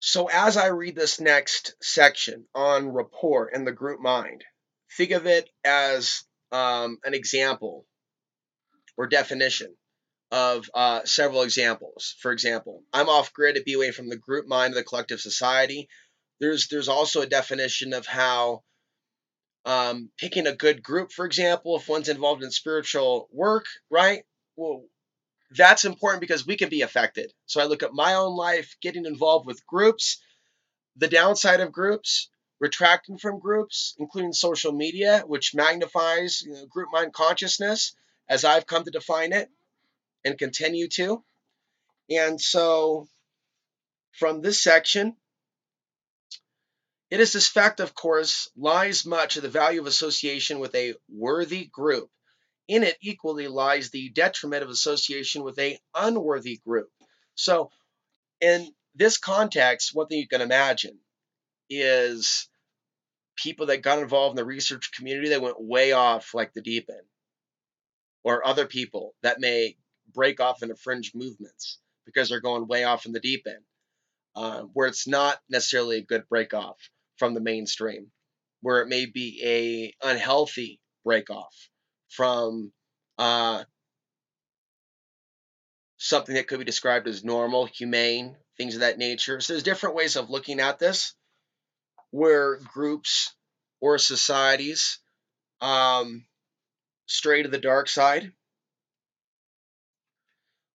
So as I read this next section on rapport and the group mind, think of it as an example or definition of several examples. For example, I'm off grid to be away from the group mind of the collective society. There's also a definition of how picking a good group, for example, if one's involved in spiritual work, right? Well, that's important because we can be affected. So I look at my own life, getting involved with groups, the downside of groups, retracting from groups, including social media, which magnifies group mind consciousness as I've come to define it and continue to. And so from this section, it is this fact, of course, lies much of the value of association with a worthy group. In it equally lies the detriment of association with a unworthy group. So in this context, one thing you can imagine is people that got involved in the research community that went way off like the deep end, or other people that may break off into fringe movements because they're going way off in the deep end, where it's not necessarily a good break off from the mainstream, where it may be a unhealthy break off from something that could be described as normal, humane, things of that nature. So there's different ways of looking at this, where groups or societies stray to the dark side.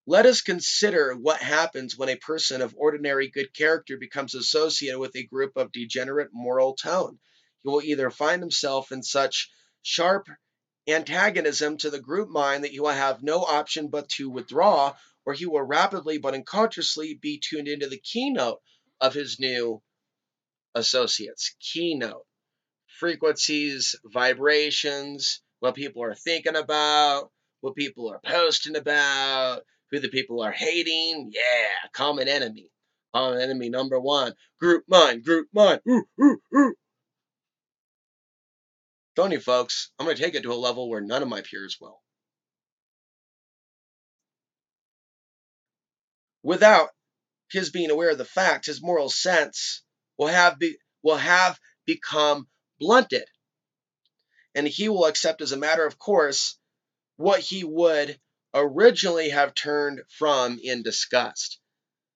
Let us consider what happens when a person of ordinary good character becomes associated with a group of degenerate moral tone. He will either find himself in such sharp antagonism to the group mind that he will have no option but to withdraw, or he will rapidly but unconsciously be tuned into the keynote of his new associates. Keynote. Frequencies, vibrations, what people are thinking about, what people are posting about, who the people are hating. Yeah, common enemy. Common enemy number one. Group mind, group mind. Ooh, ooh, ooh. Telling you folks, I'm going to take it to a level where none of my peers will. Without his being aware of the fact, his moral sense will have become blunted, and he will accept as a matter of course what he would originally have turned from in disgust.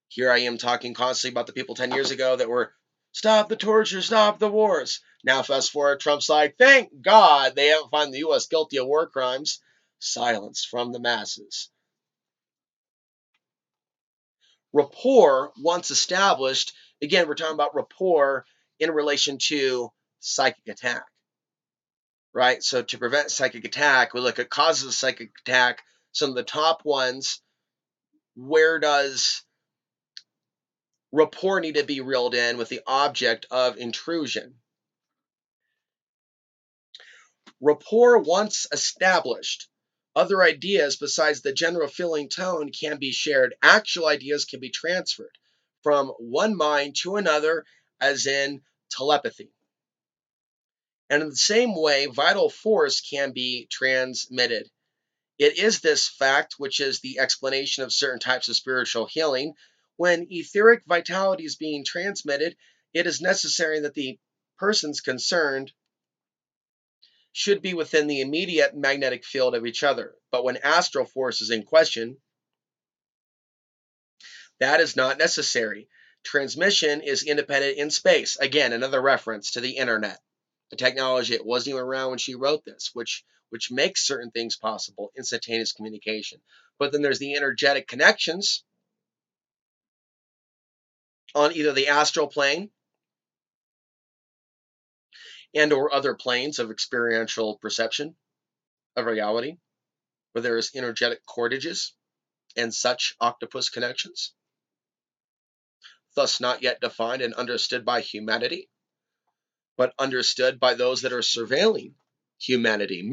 Here I am talking constantly about the people 10 years ago that were, stop the torture, stop the wars. Now fast forward, Trump's like, thank God they haven't found the U.S. guilty of war crimes. Silence from the masses. Rapport, once established, again, we're talking about rapport in relation to psychic attack, right? So to prevent psychic attack, we look at causes of psychic attack. Some of the top ones, where does rapport need to be reeled in with the object of intrusion? Rapport once established, other ideas besides the general feeling tone can be shared. Actual ideas can be transferred from one mind to another, as in telepathy. And in the same way, vital force can be transmitted. It is this fact which is the explanation of certain types of spiritual healing. When etheric vitality is being transmitted, it is necessary that the persons concerned should be within the immediate magnetic field of each other. But when astral force is in question, that is not necessary. Transmission is independent in space. Again, another reference to the internet, the technology that wasn't even around when she wrote this, which makes certain things possible, instantaneous communication. But then there's the energetic connections on either the astral plane and or other planes of experiential perception of reality, where there is energetic cordages and such octopus connections, thus not yet defined and understood by humanity, but understood by those that are surveilling humanity.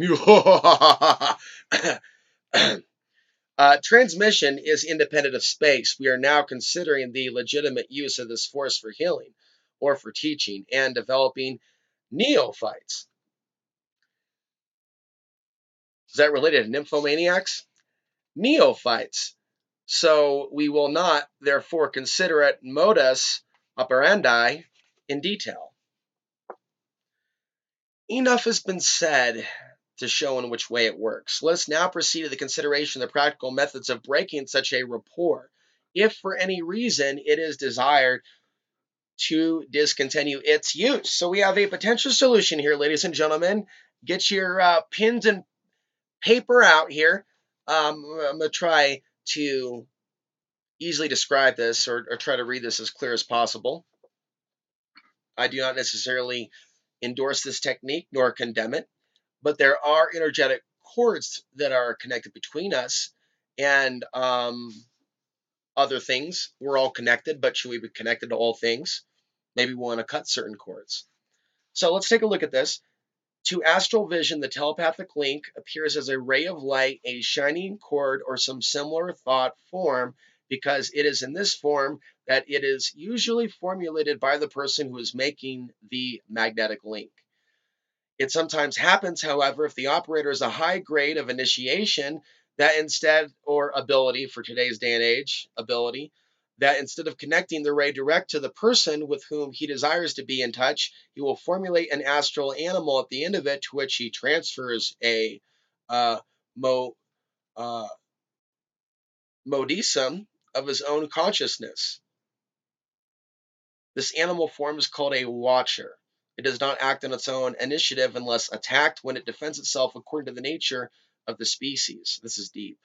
Transmission is independent of space. We are now considering the legitimate use of this force for healing or for teaching and developing neophytes. Is that related to nymphomaniacs? Neophytes. So we will not, therefore, consider it modus operandi in detail. Enough has been said to show in which way it works. Let us now proceed to the consideration of the practical methods of breaking such a rapport, if for any reason it is desired to discontinue its use. So we have a potential solution here, ladies and gentlemen. Get your pens and paper out here. I'm going to try to easily describe this or try to read this as clear as possible. I do not necessarily endorse this technique nor condemn it, but there are energetic cords that are connected between us and other things. We're all connected, but should we be connected to all things? Maybe we want to cut certain cords. So let's take a look at this. To astral vision, the telepathic link appears as a ray of light, a shining cord, or some similar thought form, because it is in this form that it is usually formulated by the person who is making the magnetic link. It sometimes happens, however, if the operator is a high grade of initiation, that instead, or ability for today's day and age, ability, that instead of connecting the ray direct to the person with whom he desires to be in touch, he will formulate an astral animal at the end of it to which he transfers a uh, mo, uh, modicum of his own consciousness. This animal form is called a watcher. It does not act on its own initiative unless attacked when it defends itself according to the nature of the species. This is deep.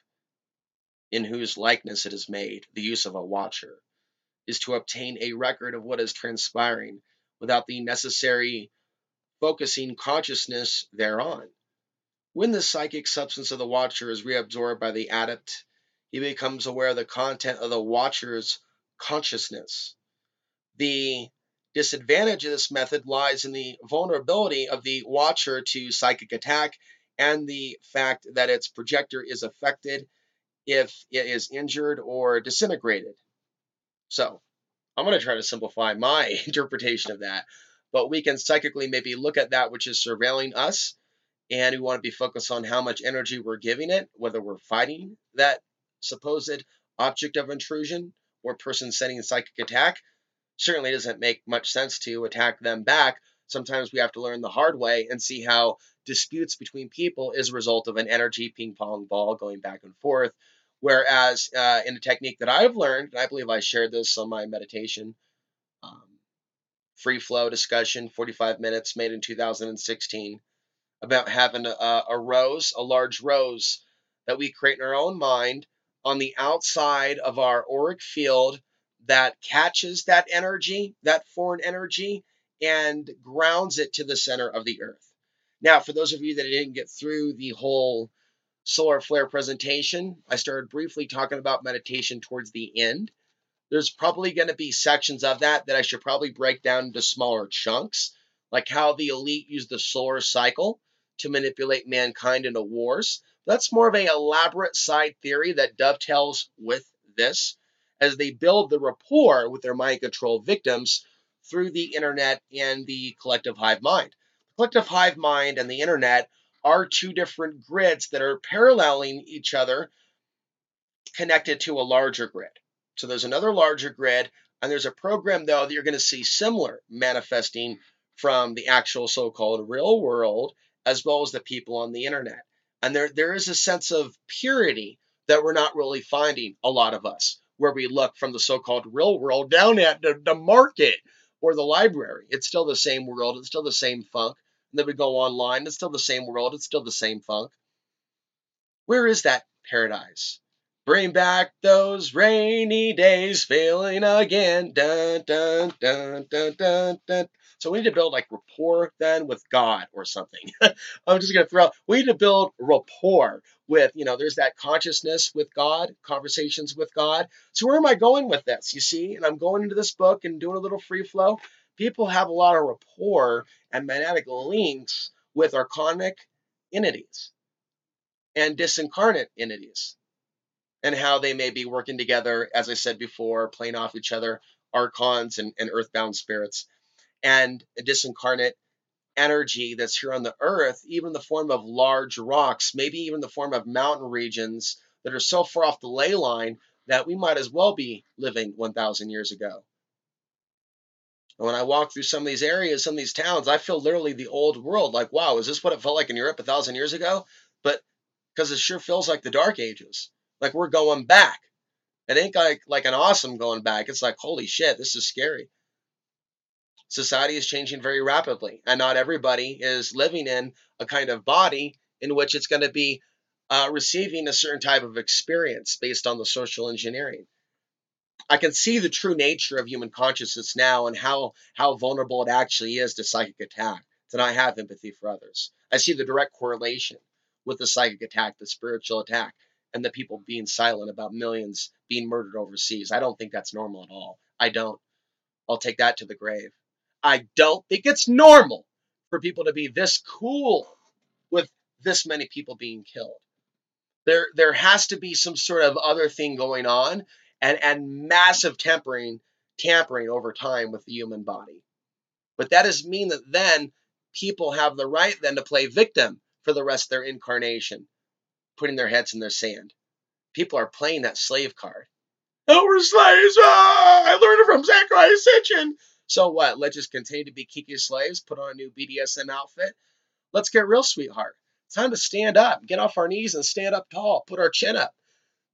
In whose likeness it is made. The use of a watcher is to obtain a record of what is transpiring without the necessary focusing consciousness thereon. When the psychic substance of the watcher is reabsorbed by the adept, he becomes aware of the content of the watcher's consciousness. The disadvantage of this method lies in the vulnerability of the watcher to psychic attack and the fact that its projector is affected if it is injured or disintegrated. So, I'm going to try to simplify my interpretation of that, but we can psychically maybe look at that which is surveilling us, and we want to be focused on how much energy we're giving it, whether we're fighting that supposed object of intrusion or person sending a psychic attack. Certainly doesn't make much sense to attack them back. Sometimes we have to learn the hard way and see how disputes between people is a result of an energy ping pong ball going back and forth. Whereas in a technique that I've learned, and I believe I shared this on my meditation, um, free flow discussion, 45 minutes, made in 2016, about having a rose, a large rose that we create in our own mind on the outside of our auric field that catches that energy, that foreign energy, and grounds it to the center of the earth. Now, for those of you that didn't get through the whole solar flare presentation, I started briefly talking about meditation towards the end. There's probably going to be sections of that I should probably break down into smaller chunks, like how the elite use the solar cycle to manipulate mankind into wars. That's more of an elaborate side theory that dovetails with this as they build the rapport with their mind control victims through the internet and the collective hive mind. The collective hive mind and the internet are two different grids that are paralleling each other, connected to a larger grid. So there's another larger grid, and there's a program, though, that you're going to see similar manifesting from the actual so-called real world, as well as the people on the internet. And there is a sense of purity that we're not really finding, a lot of us, where we look from the so-called real world down at the market or the library. It's still the same world. It's still the same funk. And then we go online. It's still the same world. It's still the same funk. Where is that paradise? Bring back those rainy days, feeling again. Dun, dun, dun, dun, dun, dun. So we need to build like rapport then with God or something. I'm just going to throw out, we need to build rapport with, there's that consciousness with God, conversations with God. So where am I going with this? You see, and I'm going into this book and doing a little free flow. People have a lot of rapport and magnetic links with archonic entities and disincarnate entities, and how they may be working together, as I said before, playing off each other, archons and earthbound spirits, and a disincarnate energy that's here on the earth, even in the form of large rocks, maybe even the form of mountain regions that are so far off the ley line that we might as well be living 1,000 years ago. And when I walk through some of these areas, some of these towns, I feel literally the old world. Like, wow, is this what it felt like in Europe 1,000 years ago? But because it sure feels like the Dark Ages. Like we're going back. It ain't like an awesome going back. It's like, holy shit, this is scary. Society is changing very rapidly, and not everybody is living in a kind of body in which it's going to be receiving a certain type of experience based on the social engineering. I can see the true nature of human consciousness now and how vulnerable it actually is to psychic attack, to not have empathy for others. I see the direct correlation with the psychic attack, the spiritual attack, and the people being silent about millions being murdered overseas. I don't think that's normal at all. I don't. I'll take that to the grave. I don't think it's normal for people to be this cool with this many people being killed. There has to be some sort of other thing going on, and massive tampering over time with the human body. But that doesn't mean that then people have the right then to play victim for the rest of their incarnation, putting their heads in their sand. People are playing that slave card. Oh, we're slaves. Ah, I learned it from Zachariah Sitchin. So what? Let's just continue to be Kiki slaves, put on a new BDSM outfit. Let's get real, sweetheart. It's time to stand up, get off our knees and stand up tall, put our chin up,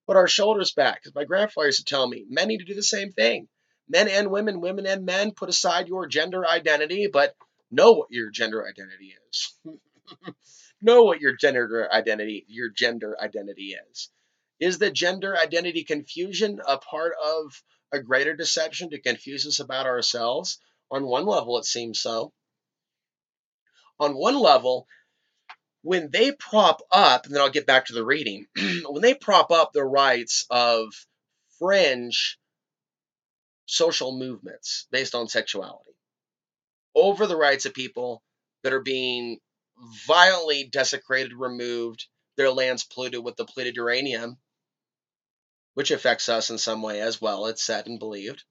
put our shoulders back. Because my grandfather used to tell me, men need to do the same thing. Men and women, women and men, put aside your gender identity, but know what your gender identity is. Know what your gender identity is. Is the gender identity confusion a part of a greater deception to confuse us about ourselves? On one level, it seems so. On one level, when they prop up, and then I'll get back to the reading, when they prop up the rights of fringe social movements based on sexuality over the rights of people that are being violently desecrated, removed, their lands polluted with depleted uranium, which affects us in some way as well, it's said and believed,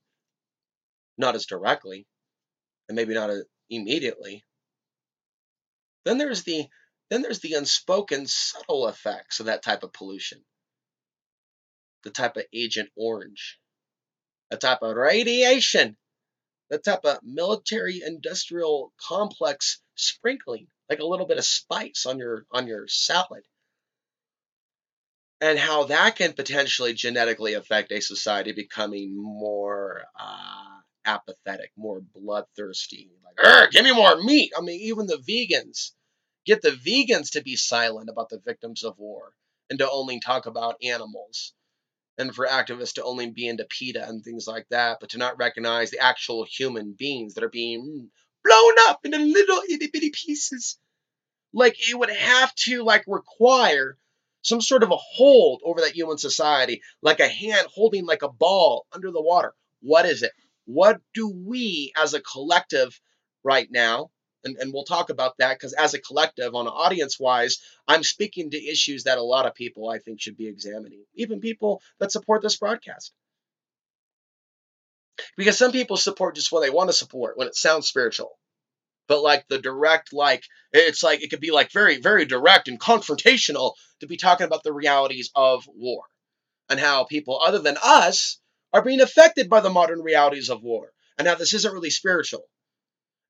not as directly, and maybe not as immediately. Then there's the unspoken subtle effects of that type of pollution, the type of Agent Orange, the type of radiation, the type of military industrial complex sprinkling, like a little bit of spice on your salad, and how that can potentially genetically affect a society becoming more apathetic, more bloodthirsty. Like, give me more meat. I mean, even the vegans, get the vegans to be silent about the victims of war and to only talk about animals, and for activists to only be into PETA and things like that, but to not recognize the actual human beings that are being blown up into little itty bitty pieces. Like, it would have to require some sort of a hold over that human society, like a hand holding like a ball under the water. What is it? What do we as a collective right now, and we'll talk about that, because as a collective, on audience wise, I'm speaking to issues that a lot of people I think should be examining, even people that support this broadcast. Because some people support just what they want to support when it sounds spiritual. But like the direct, it's like it could be like very, very direct and confrontational to be talking about the realities of war and how people other than us are being affected by the modern realities of war, and how this isn't really spiritual.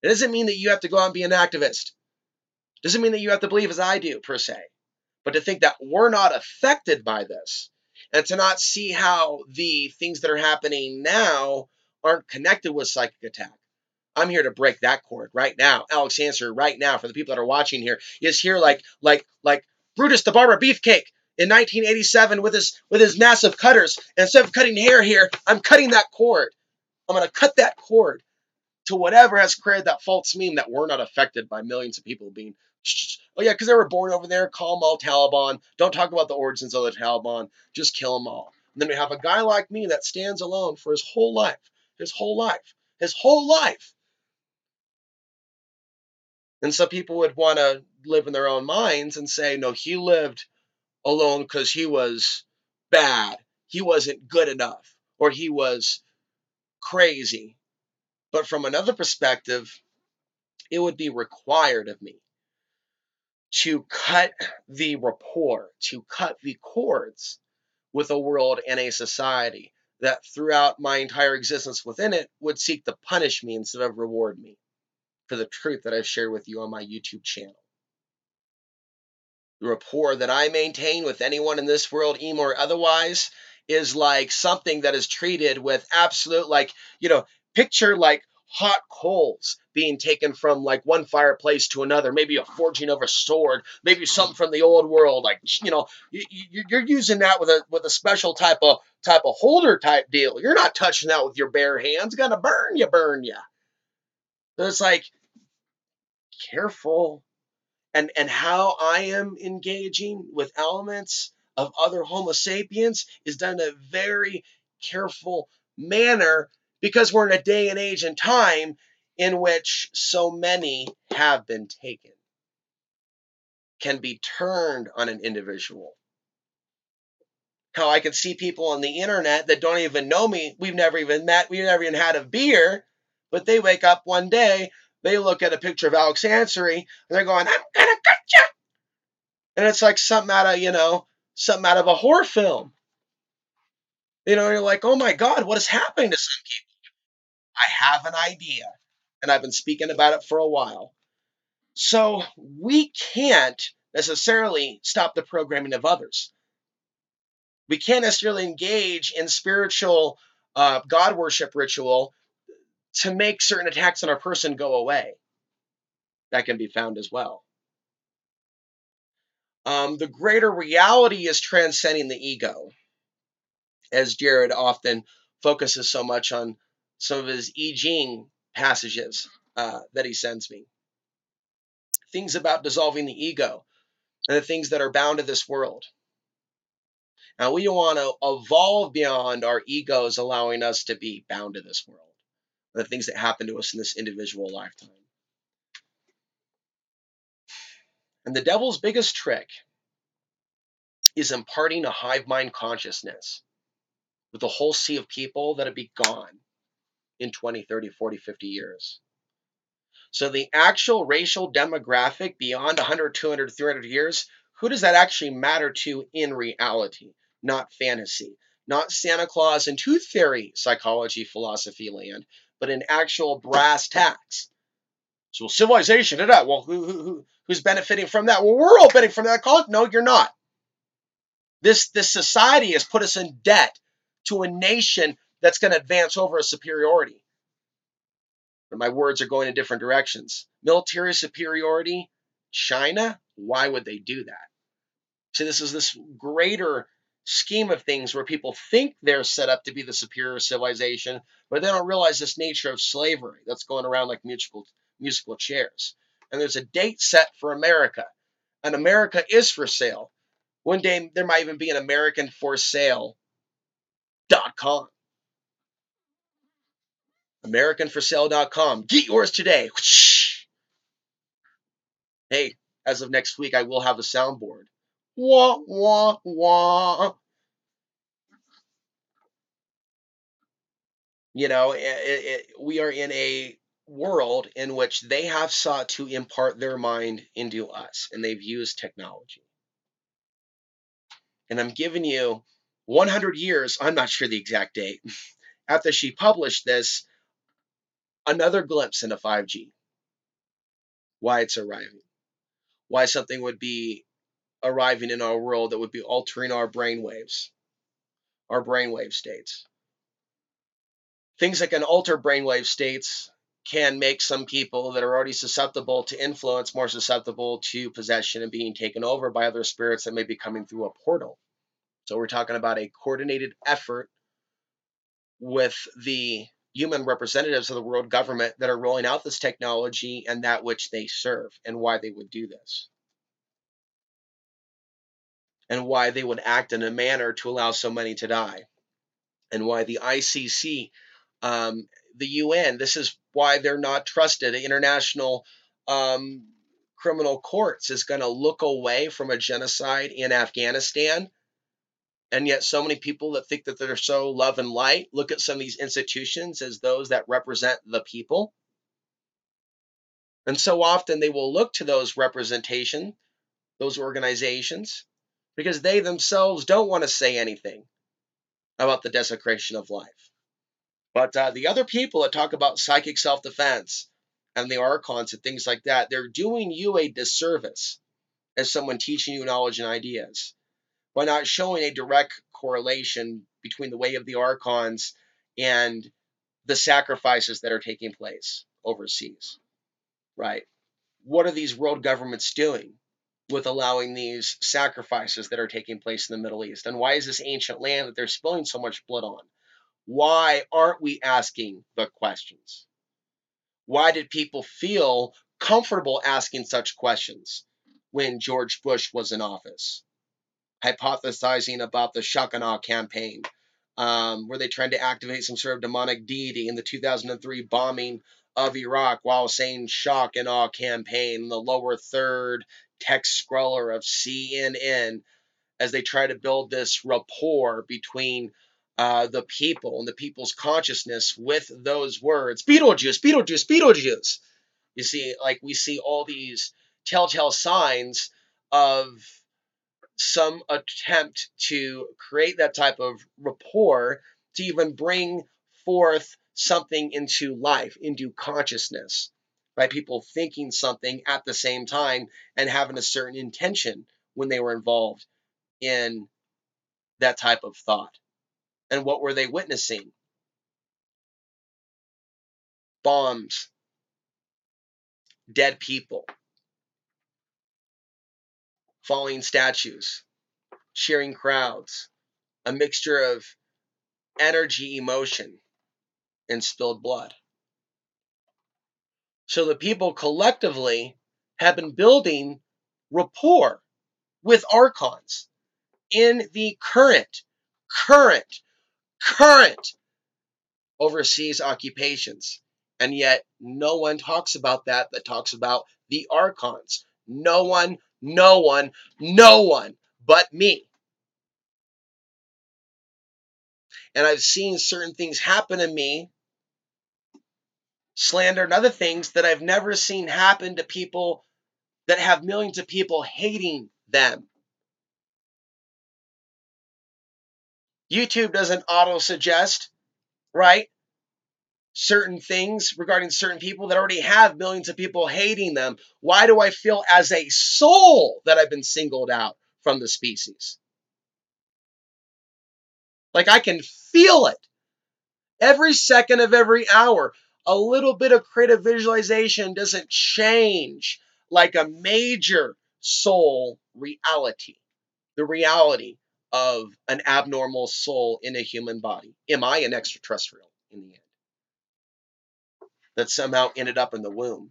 It doesn't mean that you have to go out and be an activist. It doesn't mean that you have to believe as I do, per se. But to think that we're not affected by this, and to not see how the things that are happening now aren't connected with psychic attack. I'm here to break that cord right now. Alex Answer right now, for the people that are watching here, is here like Brutus the Barber Beefcake in 1987 with his massive cutters. And instead of cutting hair here, I'm cutting that cord. I'm going to cut that cord to whatever has created that false meme that we're not affected by millions of people being, oh yeah, because they were born over there, call them all Taliban. Don't talk about the origins of the Taliban. Just kill them all. And then we have a guy like me that stands alone for his whole life. His whole life. And some people would want to live in their own minds and say, no, he lived alone because he was bad. He wasn't good enough, or he was crazy. But from another perspective, it would be required of me to cut the rapport, to cut the cords with a world and a society that throughout my entire existence within it would seek to punish me instead of reward me for the truth that I've shared with you on my YouTube channel. The rapport that I maintain with anyone in this world, emo or otherwise, is like something that is treated with absolute, like, picture like hot coals being taken from like one fireplace to another, maybe a forging of a sword, maybe something from the old world, like, you're using that with a special type of holder type deal. You're not touching that with your bare hands. It's gonna burn you. So it's like, careful. And how I am engaging with elements of other Homo sapiens is done in a very careful manner, because we're in a day and age and time in which so many have been taken, can be turned on an individual. How I can see people on the internet that don't even know me, we've never even met, we've never even had a beer, but they wake up one day, they look at a picture of Alex Ansary, and they're going, I'm gonna cut you. And it's like something out of a horror film. You're like, oh my God, what is happening to some people? I have an idea, and I've been speaking about it for a while. So we can't necessarily stop the programming of others. We can't necessarily engage in spiritual God worship ritual to make certain attacks on our person go away. That can be found as well. The greater reality is transcending the ego, as Jared often focuses so much on some of his I Ching passages that he sends me. Things about dissolving the ego and the things that are bound to this world. Now, we want to evolve beyond our egos allowing us to be bound to this world, the things that happen to us in this individual lifetime. And the devil's biggest trick is imparting a hive mind consciousness with a whole sea of people that'll be gone in 20, 30, 40, 50 years. So the actual racial demographic beyond 100, 200, 300 years, who does that actually matter to in reality? Not fantasy, not Santa Claus and tooth fairy psychology philosophy land, but in actual brass tacks. So civilization, well, who's benefiting from that? Well, we're all benefiting from that. No, you're not. This society has put us in debt to a nation that's going to advance over a superiority. But my words are going in different directions. Military superiority, China, why would they do that? So this is this greater scheme of things where people think they're set up to be the superior civilization, but they don't realize this nature of slavery that's going around like musical chairs. And there's a date set for America, and America is for sale. One day there might even be an AmericanForSale.com. AmericanForSale.com. Get yours today. Hey, as of next week, I will have a soundboard. Wah, wah, wah. We are in a world in which they have sought to impart their mind into us, and they've used technology. And I'm giving you 100 years, I'm not sure the exact date, after she published this, another glimpse into 5G. Why it's arriving. Why something would be arriving in our world that would be altering our brainwave states. Things that can alter brainwave states can make some people that are already susceptible to influence more susceptible to possession and being taken over by other spirits that may be coming through a portal. So we're talking about a coordinated effort with the human representatives of the world government that are rolling out this technology and that which they serve, and why they would do this, and why they would act in a manner to allow so many to die, and why the ICC, the UN, this is why they're not trusted. The international criminal courts is going to look away from a genocide in Afghanistan. And yet so many people that think that they're so love and light look at some of these institutions as those that represent the people. And so often they will look to those representation, those organizations, because they themselves don't want to say anything. about the desecration of life. But the other people that talk about psychic self-defense and the archons and things like that, they're doing you a disservice as someone teaching you knowledge and ideas by not showing a direct correlation between the way of the archons and the sacrifices that are taking place overseas, right? What are these world governments doing with allowing these sacrifices that are taking place in the Middle East? And why is this ancient land that they're spilling so much blood on? Why aren't we asking the questions? Why did people feel comfortable asking such questions when George Bush was in office? Hypothesizing about the Shakana campaign. Were they trying to activate some sort of demonic deity in the 2003 bombing of Iraq while saying shock and awe campaign, the lower third text scroller of CNN, as they try to build this rapport between the people and the people's consciousness with those words. Beetlejuice, Beetlejuice, Beetlejuice. You see, like we see all these telltale signs of some attempt to create that type of rapport to even bring forth something into life, into consciousness, by people thinking something at the same time and having a certain intention when they were involved in that type of thought. And what were they witnessing? Bombs, dead people, falling statues, cheering crowds, a mixture of energy, emotion, and spilled blood. So the people collectively have been building rapport with archons in the current, current overseas occupations. And yet no one talks about that talks about the archons. No one but me. And I've seen certain things happen to me, slander and other things that I've never seen happen to people that have millions of people hating them. YouTube doesn't auto-suggest, right, certain things regarding certain people that already have millions of people hating them. Why do I feel as a soul that I've been singled out from the species? Like I can feel it every second of every hour. A little bit of creative visualization doesn't change like a major soul reality. The reality of an abnormal soul in a human body. Am I an extraterrestrial in the end that somehow ended up in the womb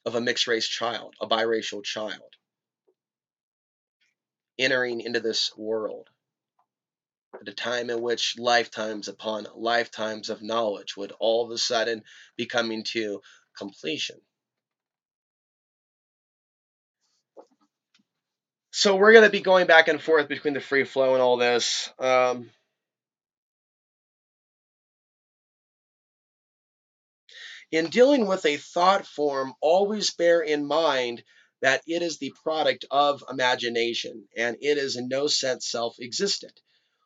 of a mixed race child, a biracial child, entering into this world at a time in which lifetimes upon lifetimes of knowledge would all of a sudden be coming to completion? So we're going to be going back and forth between the free flow and all this. In dealing with a thought form, always bear in mind that it is the product of imagination, and it is in no sense self-existent.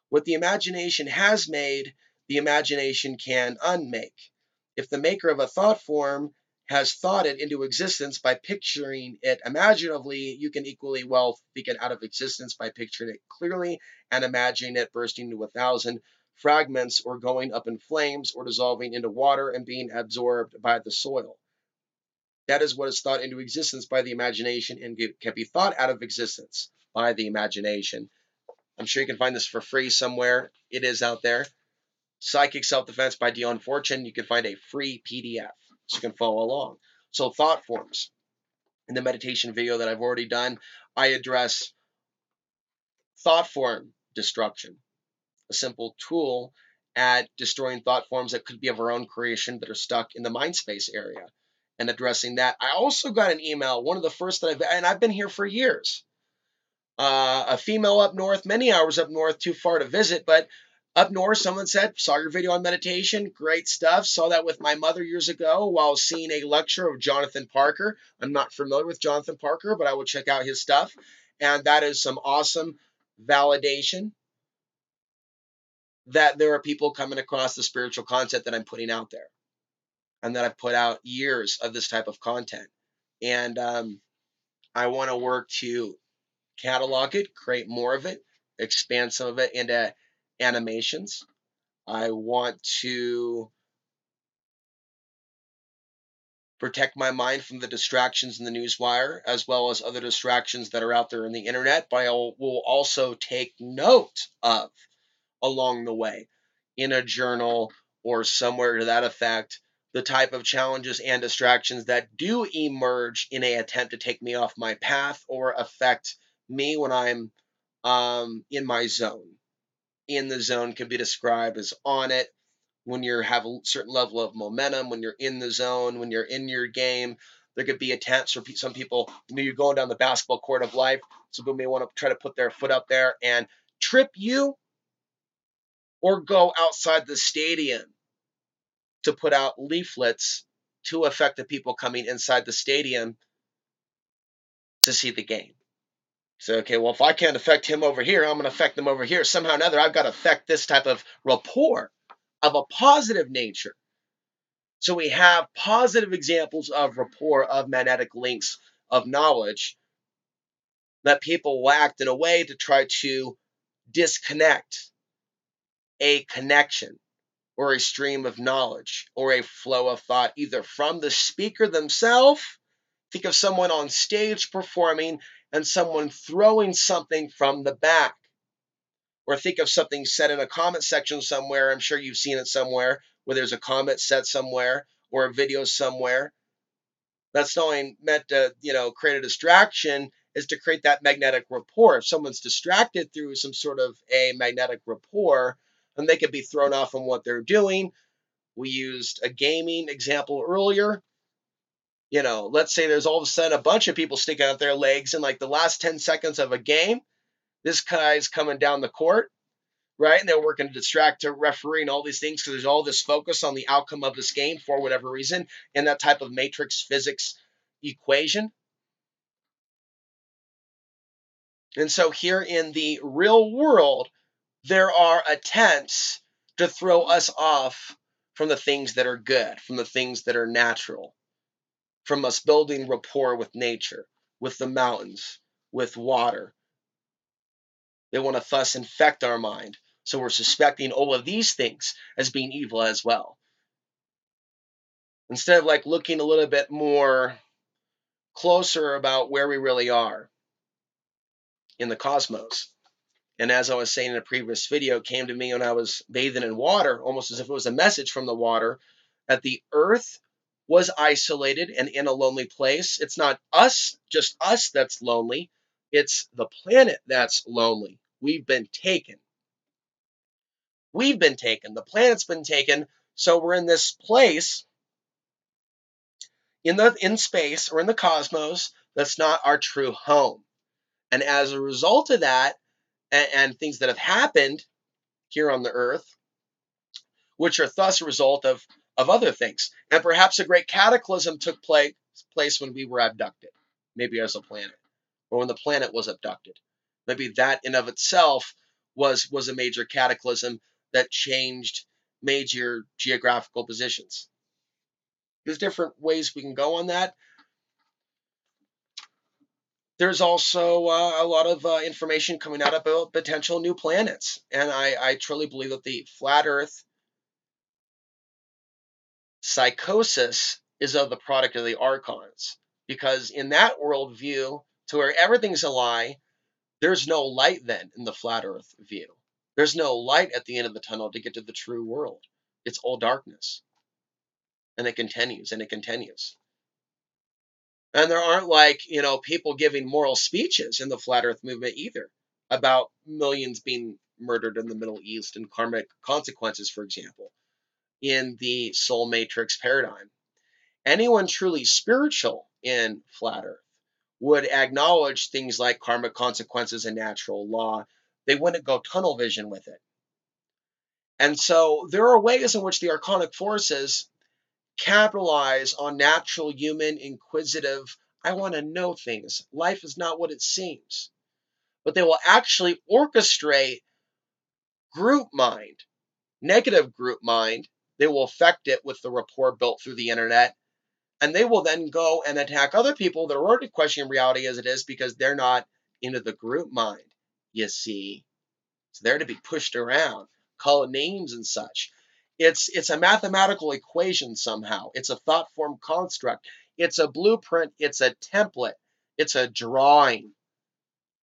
What the imagination has made, the imagination can unmake. If the maker of a thought form has thought it into existence by picturing it imaginatively, you can equally well think it out of existence by picturing it clearly and imagining it bursting into 1,000 fragments or going up in flames or dissolving into water and being absorbed by the soil. That is what is thought into existence by the imagination and can be thought out of existence by the imagination. I'm sure you can find this for free somewhere. It is out there. Psychic Self-Defense by Dion Fortune. You can find a free PDF so you can follow along. So thought forms. In the meditation video that I've already done, I address thought form destruction, a simple tool at destroying thought forms that could be of our own creation that are stuck in the mind space area and addressing that. I also got an email, one of the first that I've been here for years. A female up north, many hours up north, too far to visit, but up north, someone said, saw your video on meditation, great stuff. Saw that with my mother years ago while seeing a lecture of Jonathan Parker. I'm not familiar with Jonathan Parker, but I will check out his stuff. And that is some awesome validation that there are people coming across the spiritual content that I'm putting out there, and that I've put out years of this type of content. And I want to work to catalog it, create more of it, expand some of it into animations. I want to protect my mind from the distractions in the newswire, as well as other distractions that are out there in the internet, but I will also take note of along the way in a journal or somewhere to that effect the type of challenges and distractions that do emerge in a attempt to take me off my path or affect me when I'm in my zone. In the zone can be described as on it, when you have a certain level of momentum, when you're in the zone, when you're in your game. There could be attempts for some people, you're going down the basketball court of life. Some people may want to try to put their foot up there and trip you, or go outside the stadium to put out leaflets to affect the people coming inside the stadium to see the game. So, okay, well, if I can't affect him over here, I'm going to affect them over here. Somehow or another, I've got to affect this type of rapport of a positive nature. So we have positive examples of rapport, of magnetic links, of knowledge that people will act in a way to try to disconnect a connection or a stream of knowledge or a flow of thought, either from the speaker themselves. Think of someone on stage performing and someone throwing something from the back. Or think of something said in a comment section somewhere. I'm sure you've seen it somewhere, where there's a comment said somewhere or a video somewhere. That's not only meant to, create a distraction, is to create that magnetic rapport. If someone's distracted through some sort of a magnetic rapport, then they could be thrown off from what they're doing. We used a gaming example earlier. Let's say there's all of a sudden a bunch of people sticking out their legs in like the last 10 seconds of a game. This guy's coming down the court, right? And they're working to distract a referee and all these things because there's all this focus on the outcome of this game for whatever reason in that type of matrix physics equation. And so here in the real world, there are attempts to throw us off from the things that are good, from the things that are natural, from us building rapport with nature, with the mountains, with water. They want to thus infect our mind. So we're suspecting all of these things as being evil as well. Instead of like looking a little bit more closer about where we really are in the cosmos. And as I was saying in a previous video, it came to me when I was bathing in water, almost as if it was a message from the water, that the earth was isolated and in a lonely place. It's not us, just us, that's lonely. It's the planet that's lonely. We've been taken. We've been taken. The planet's been taken. So we're in this place in space or in the cosmos that's not our true home. And as a result of that, and things that have happened here on the earth, which are thus a result of other things. And perhaps a great cataclysm took place when we were abducted, maybe as a planet, or when the planet was abducted. Maybe that in of itself was a major cataclysm that changed major geographical positions. There's different ways we can go on that. There's also a lot of information coming out about potential new planets. And I truly believe that the flat Earth psychosis is of the product of the archons. Because in that worldview, to where everything's a lie, there's no light then in the flat Earth view. There's no light at the end of the tunnel to get to the true world. It's all darkness. And it continues and it continues. And there aren't people giving moral speeches in the flat Earth movement either about millions being murdered in the Middle East and karmic consequences, for example, in the soul matrix paradigm. Anyone truly spiritual in flat Earth would acknowledge things like karmic consequences and natural law. They wouldn't go tunnel vision with it. And so there are ways in which the archonic forces capitalize on natural human inquisitive, I want to know things. Life is not what it seems. But they will actually orchestrate group mind negative group mind, they will affect it with the rapport built through the internet. And they will then go and attack other people that are already questioning reality as it is because they're not into the group mind, you see. It's there to be pushed around, call names and such. It's a mathematical equation somehow. It's a thought form construct. It's a blueprint. It's a template. It's a drawing.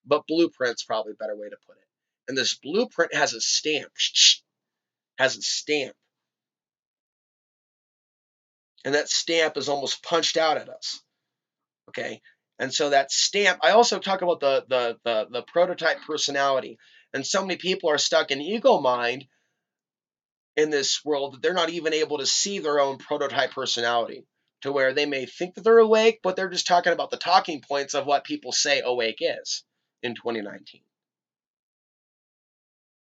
But blueprint's probably a better way to put it. And this blueprint has a stamp. Has a stamp. And that stamp is almost punched out at us. Okay. And so that stamp, I also talk about the prototype personality. And so many people are stuck in ego mind in this world that they're not even able to see their own prototype personality, to where they may think that they're awake, but they're just talking about the talking points of what people say awake is in 2019.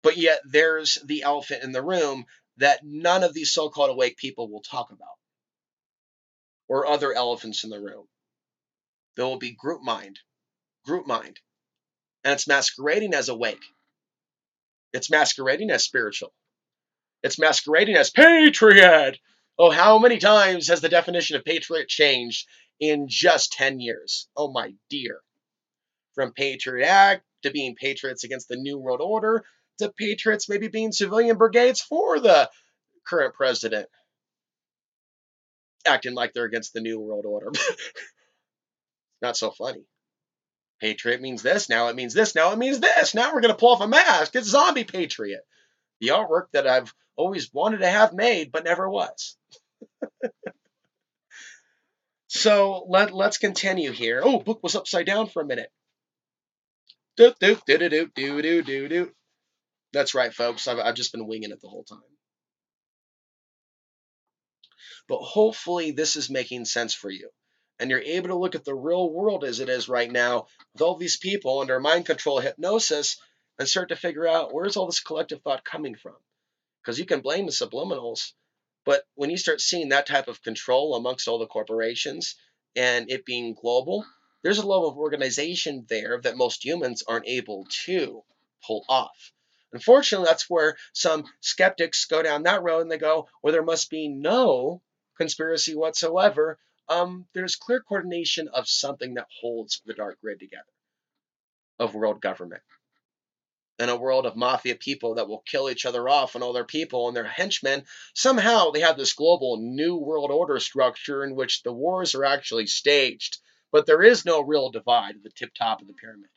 But yet there's the elephant in the room that none of these so-called awake people will talk about, or other elephants in the room. There will be group mind, and it's masquerading as awake. It's masquerading as spiritual. It's masquerading as patriot. Oh, how many times has the definition of patriot changed in just 10 years? Oh, my dear. From Patriot Act to being patriots against the New World Order to patriots maybe being civilian brigades for the current president, acting like they're against the New World Order. Not so funny. Patriot means this, now it means this, now it means this. Now we're going to pull off a mask. It's zombie patriot. The artwork that I've always wanted to have made, but never was. So let's continue here. Oh, book was upside down for a minute. That's right, folks. I've just been winging it the whole time. But hopefully this is making sense for you. And you're able to look at the real world as it is right now with all these people under mind control hypnosis and start to figure out, where's all this collective thought coming from? Because you can blame the subliminals, but when you start seeing that type of control amongst all the corporations and it being global, there's a level of organization there that most humans aren't able to pull off. Unfortunately, that's where some skeptics go down that road and they go, well, there must be no conspiracy whatsoever. There's clear coordination of something that holds the dark grid together, of world government. In a world of mafia people that will kill each other off and all their people and their henchmen, somehow they have this global new world order structure in which the wars are actually staged, but there is no real divide at the tip top of the pyramid.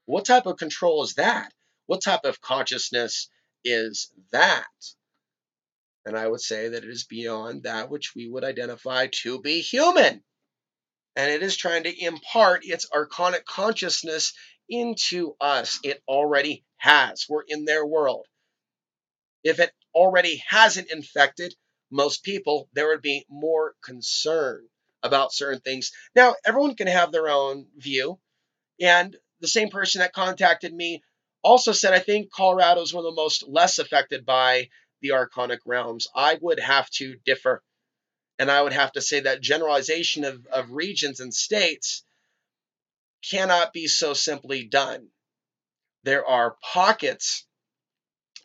What type of control is that? What type of consciousness is that? And I would say that it is beyond that which we would identify to be human. And it is trying to impart its archonic consciousness into us. It already has. We're in their world. If it already hasn't infected most people, there would be more concern about certain things. Now, everyone can have their own view. And the same person that contacted me also said, I think Colorado is one of the most less affected by the archonic realms. I would have to differ. And I would have to say that generalization of regions and states cannot be so simply done. There are pockets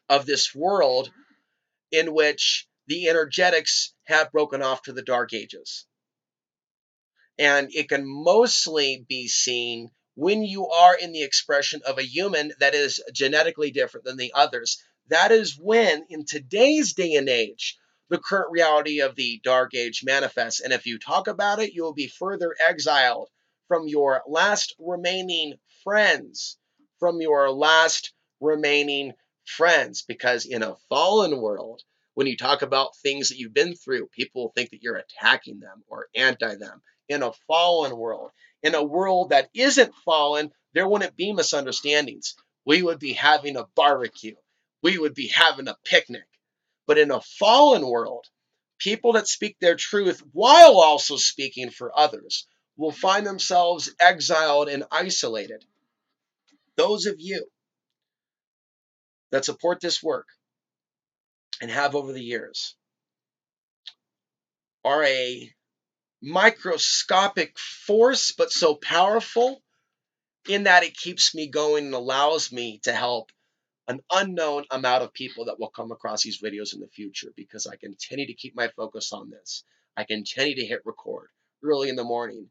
of this world in which the energetics have broken off to the dark ages. And it can mostly be seen when you are in the expression of a human that is genetically different than the others. That is when, in today's day and age, the current reality of the dark age manifests. And if you talk about it, you will be further exiled from your last remaining friends, because in a fallen world, when you talk about things that you've been through, people will think that you're attacking them or anti them. In a fallen world, in a world that isn't fallen, there wouldn't be misunderstandings. We would be having a barbecue. We would be having a picnic. But in a fallen world, people that speak their truth while also speaking for others will find themselves exiled and isolated. Those of you that support this work and have over the years are a microscopic force, but so powerful in that it keeps me going and allows me to help an unknown amount of people that will come across these videos in the future, because I continue to keep my focus on this. I continue to hit record early in the morning,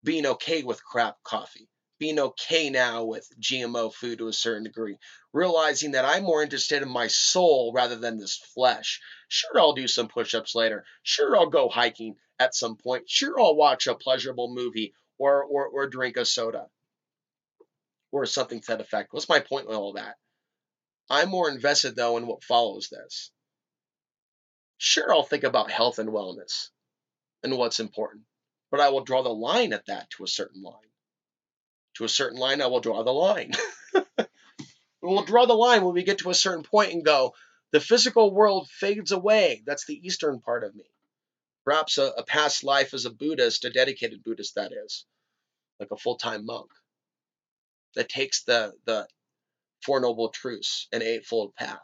being okay with crap coffee, being okay now with GMO food to a certain degree, realizing that I'm more interested in my soul rather than this flesh. Sure, I'll do some push-ups later. Sure, I'll go hiking at some point. Sure, I'll watch a pleasurable movie or drink a soda or something to that effect. What's my point with all that? I'm more invested, though, in what follows this. Sure, I'll think about health and wellness and what's important, but I will draw the line at that to a certain line. To a certain line, I will draw the line. We'll draw the line when we get to a certain point and go, the physical world fades away. That's the Eastern part of me. Perhaps a past life as a Buddhist, a dedicated Buddhist, that is, like a full-time monk that takes the Four Noble Truths and Eightfold Path,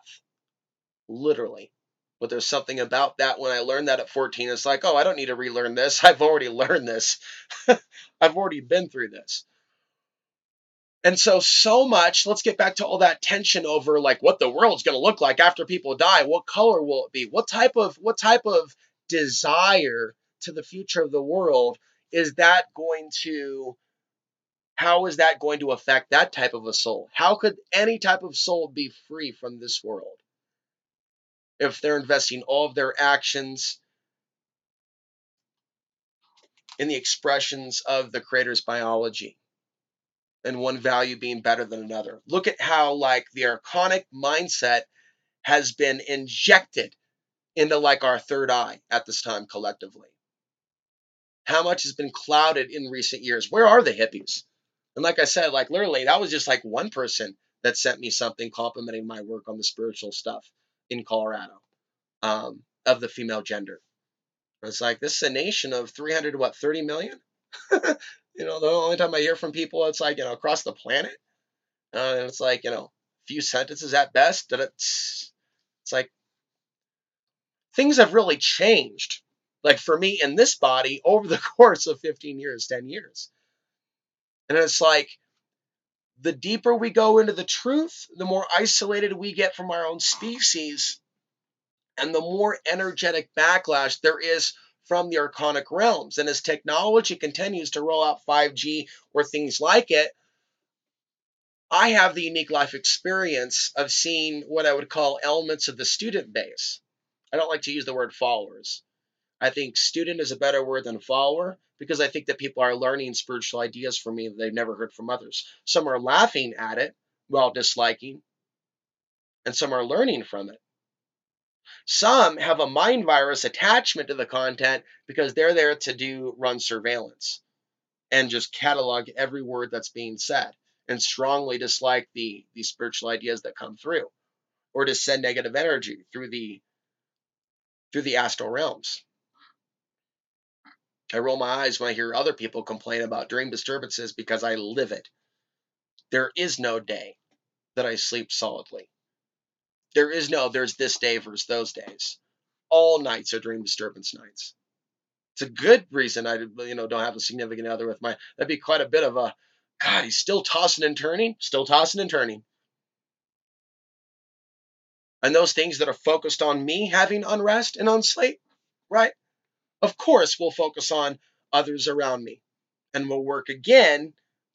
literally. But there's something about that when I learned that at 14, it's like, oh, I don't need to relearn this. I've already learned this. I've already been through this. And so much, let's get back to all that tension over like what the world's going to look like after people die. What color will it be? What type of desire to the future of the world is that going to, how is that going to affect that type of a soul? How could any type of soul be free from this world if they're investing all of their actions in the expressions of the creator's biology? And one value being better than another. Look at how like the archonic mindset has been injected into like our third eye at this time collectively. How much has been clouded in recent years? Where are the hippies? And like I said, like literally, that was just like one person that sent me something complimenting my work on the spiritual stuff in Colorado, of the female gender. It's like, this is a nation of 30 million? The only time I hear from people, it's like, across the planet. And it's like, few sentences at best. That it's like, things have really changed. Like for me in this body over the course of 15 years, 10 years. And it's like, the deeper we go into the truth, the more isolated we get from our own species, and the more energetic backlash there is from the archonic realms. And as technology continues to roll out 5G or things like it, I have the unique life experience of seeing what I would call elements of the student base. I don't like to use the word followers. I think student is a better word than follower, because I think that people are learning spiritual ideas from me that they've never heard from others. Some are laughing at it while disliking, and some are learning from it. Some have a mind virus attachment to the content because they're there to run surveillance and just catalog every word that's being said and strongly dislike the spiritual ideas that come through, or to send negative energy through the astral realms. I roll my eyes when I hear other people complain about dream disturbances because I live it. There is no day that I sleep solidly. There's this day versus those days. All nights are dream disturbance nights. It's a good reason I don't have a significant other with that'd be quite a bit of a, God, he's still tossing and turning. And those things that are focused on me having unrest and on sleep, right? Of course, we'll focus on others around me, and will work again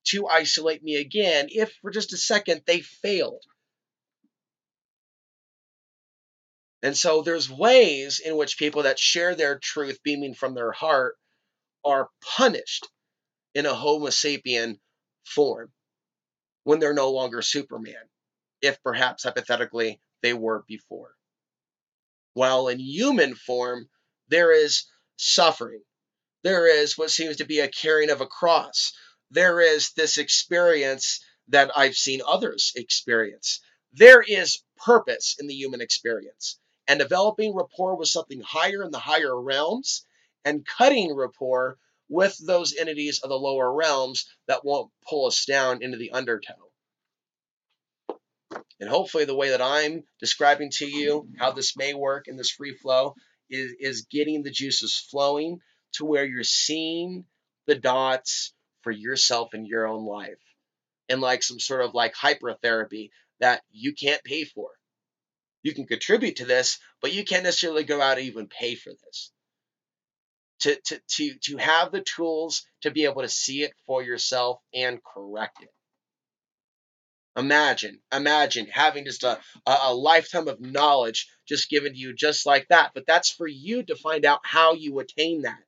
to isolate me again if for just a second they failed. And so there's ways in which people that share their truth beaming from their heart are punished in a Homo sapien form when they're no longer Superman, if perhaps hypothetically they were before. While in human form, there is suffering. There is what seems to be a carrying of a cross. There is this experience that I've seen others experience. There is purpose in the human experience, and developing rapport with something higher in the higher realms, and cutting rapport with those entities of the lower realms that won't pull us down into the undertow. And hopefully the way that I'm describing to you how this may work in this free flow is getting the juices flowing to where you're seeing the dots for yourself in your own life. And like some sort of like hypertherapy, that you can't pay for. You can contribute to this, but you can't necessarily go out and even pay for this. To have the tools to be able to see it for yourself and correct it. Imagine having just a lifetime of knowledge just given to you just like that. But that's for you to find out how you attain that.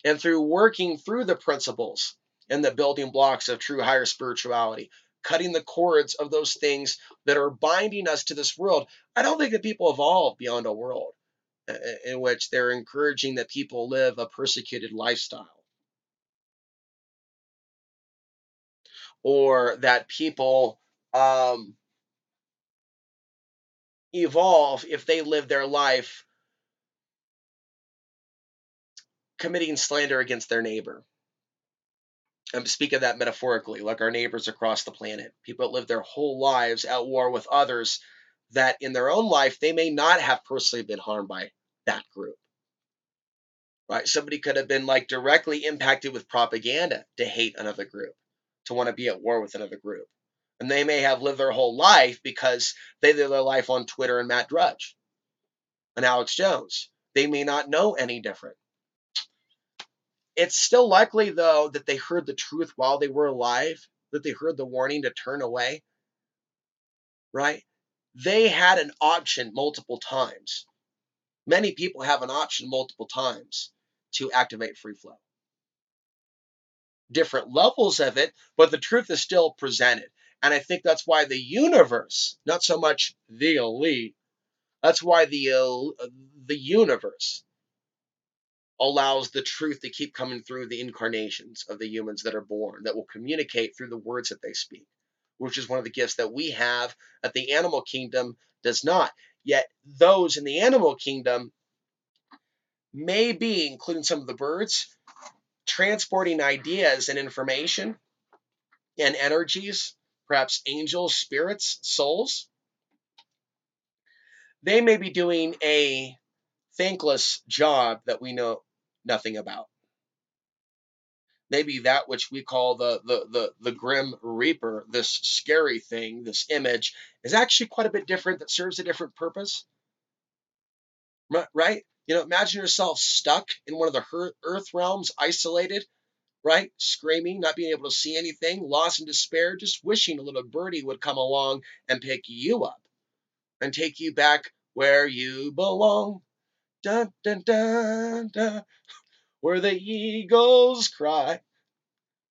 And through working through the principles and the building blocks of true higher spirituality, cutting the cords of those things that are binding us to this world. I don't think that people evolve beyond a world in which they're encouraging that people live a persecuted lifestyle, or that people evolve if they live their life committing slander against their neighbor. I'm speaking of that metaphorically, like our neighbors across the planet. People that live their whole lives at war with others that in their own life, they may not have personally been harmed by that group. Right? Somebody could have been like directly impacted with propaganda to hate another group, to want to be at war with another group. And they may have lived their whole life because they live their life on Twitter and Matt Drudge and Alex Jones. They may not know any different. It's still likely, though, that they heard the truth while they were alive, that they heard the warning to turn away, right? They had an option multiple times. Many people have an option multiple times to activate free flow. Different levels of it, but the truth is still presented. And I think that's why the universe, not so much the elite, that's why the universe allows the truth to keep coming through the incarnations of the humans that are born, that will communicate through the words that they speak, which is one of the gifts that we have that the animal kingdom does not. Yet those in the animal kingdom may be, including some of the birds, transporting ideas and information and energies, perhaps angels, spirits, souls. They may be doing a thankless job that we know nothing about. Maybe that which we call the grim reaper, this scary thing, this image, is actually quite a bit different, that serves a different purpose, right? Imagine yourself stuck in one of the earth realms, isolated, right? Screaming, not being able to see anything, lost in despair, just wishing a little birdie would come along and pick you up and take you back where you belong. Dun, dun, dun, dun, where the eagles cry.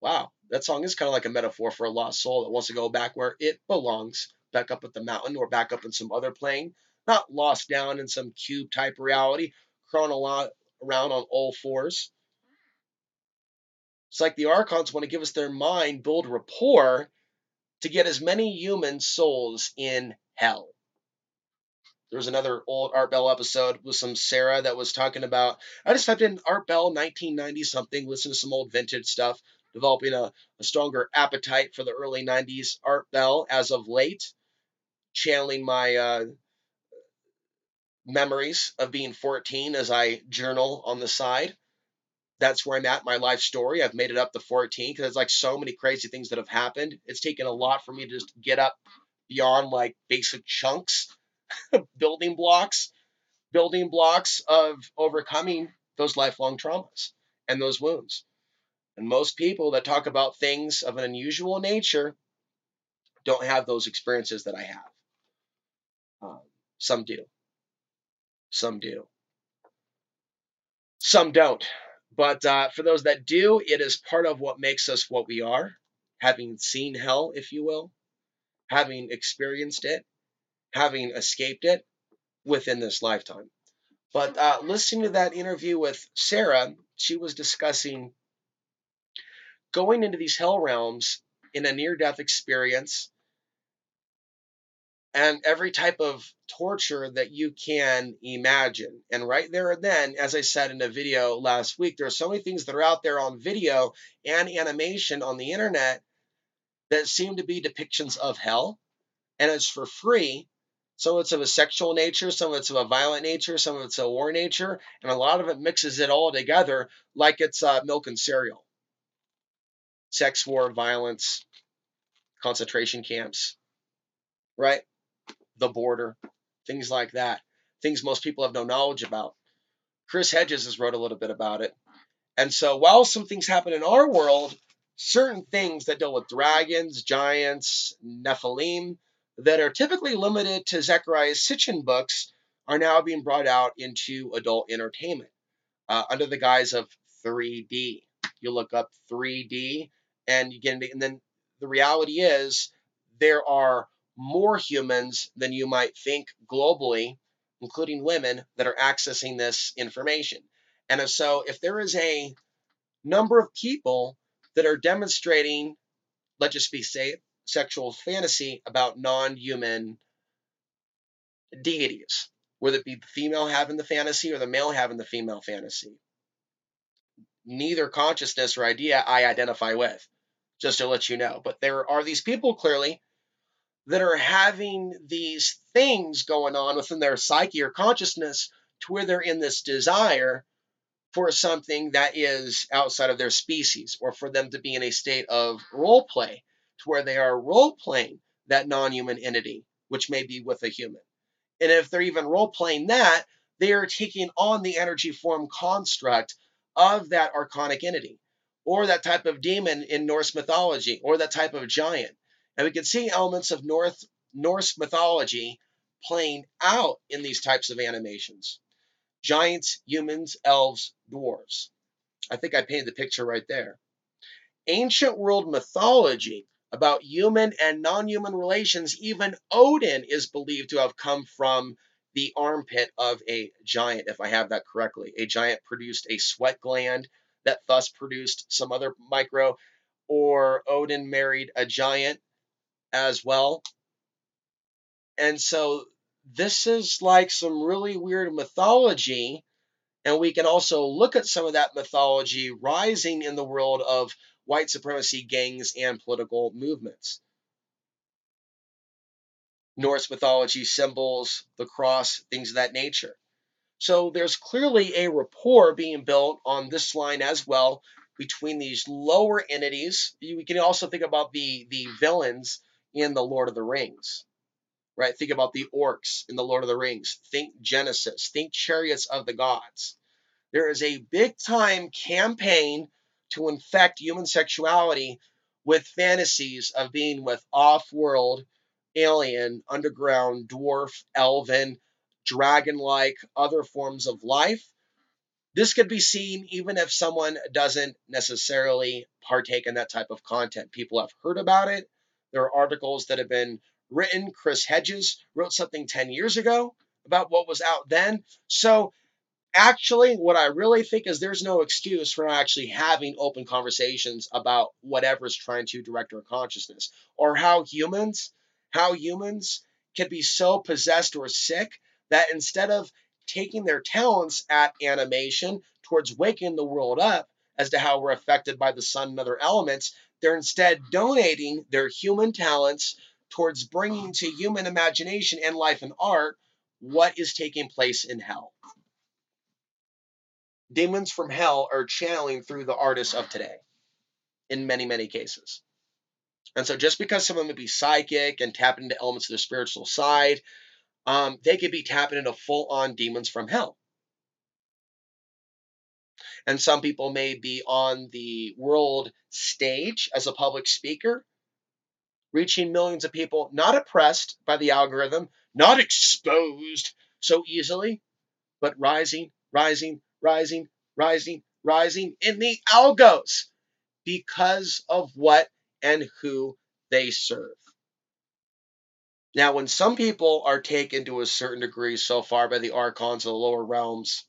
Wow, that song is kind of like a metaphor for a lost soul that wants to go back where it belongs, back up at the mountain or back up in some other plane, not lost down in some cube type reality, crawling around on all fours. It's like the archons want to give us their mind, build rapport to get as many human souls in hell. There was another old Art Bell episode with some Sarah that was talking about. I just typed in Art Bell 1990 something, listened to some old vintage stuff, developing a stronger appetite for the early 90s Art Bell as of late, channeling my memories of being 14 as I journal on the side. That's where I'm at in my life story. I've made it up to 14 because there's like so many crazy things that have happened. It's taken a lot for me to just get up beyond like basic chunks, building blocks of overcoming those lifelong traumas and those wounds. And most people that talk about things of an unusual nature don't have those experiences that I have. Some do. Some do. Some don't. But for those that do, it is part of what makes us what we are, having seen hell, if you will, having experienced it, having escaped it within this lifetime. But listening to that interview with Sarah, she was discussing going into these hell realms in a near-death experience and every type of torture that you can imagine. And right there and then, as I said in a video last week, there are so many things that are out there on video and animation on the internet that seem to be depictions of hell, and it's for free. Some of it's of a sexual nature, some of it's of a violent nature, some of it's a war nature, and a lot of it mixes it all together like it's milk and cereal. Sex, war, violence, concentration camps, right? The border, things like that. Things most people have no knowledge about. Chris Hedges has wrote a little bit about it. And so while some things happen in our world, certain things that deal with dragons, giants, Nephilim, that are typically limited to Zechariah Sitchin books are now being brought out into adult entertainment under the guise of 3D. You look up 3D and you get, and then the reality is there are more humans than you might think globally, including women, that are accessing this information. And so if there is a number of people that are demonstrating, let's just be say, sexual fantasy about non-human deities, whether it be the female having the fantasy or the male having the female fantasy, neither consciousness or idea I identify with, just to let you know. But there are these people clearly that are having these things going on within their psyche or consciousness to where they're in this desire for something that is outside of their species, or for them to be in a state of role play to where they are role playing that non-human entity, which may be with a human. And if they're even role playing that, they are taking on the energy form construct of that archonic entity, or that type of demon in Norse mythology, or that type of giant. And we can see elements of Norse mythology playing out in these types of animations. Giants, humans, elves, dwarves. I think I painted the picture right there. Ancient world mythology about human and non-human relations, even Odin is believed to have come from the armpit of a giant, if I have that correctly. A giant produced a sweat gland that thus produced some other micro, or Odin married a giant as well. And so this is like some really weird mythology. And we can also look at some of that mythology rising in the world of white supremacy gangs and political movements. Norse mythology symbols, the cross, things of that nature. So there's clearly a rapport being built on this line as well between these lower entities. We can also think about the villains in the Lord of the Rings, right? Think about the orcs in the Lord of the Rings. Think Genesis. Think Chariots of the Gods. There is a big time campaign to infect human sexuality with fantasies of being with off world, alien, underground, dwarf, elven, dragon like, other forms of life. This could be seen even if someone doesn't necessarily partake in that type of content. People have heard about it. There are articles that have been written. Chris Hedges wrote something 10 years ago about what was out then. So actually, what I really think is there's no excuse for not actually having open conversations about whatever's trying to direct our consciousness, or how humans can be so possessed or sick that instead of taking their talents at animation towards waking the world up as to how we're affected by the sun and other elements, they're instead donating their human talents towards bringing to human imagination and life and art what is taking place in hell. Demons from hell are channeling through the artists of today in many, many cases. And so just because someone may be psychic and tapping into elements of their spiritual side, they could be tapping into full-on demons from hell. And some people may be on the world stage as a public speaker, reaching millions of people, not oppressed by the algorithm, not exposed so easily, but rising, rising, rising, rising, rising in the algos, because of what and who they serve. Now, when some people are taken to a certain degree so far by the archons of the lower realms,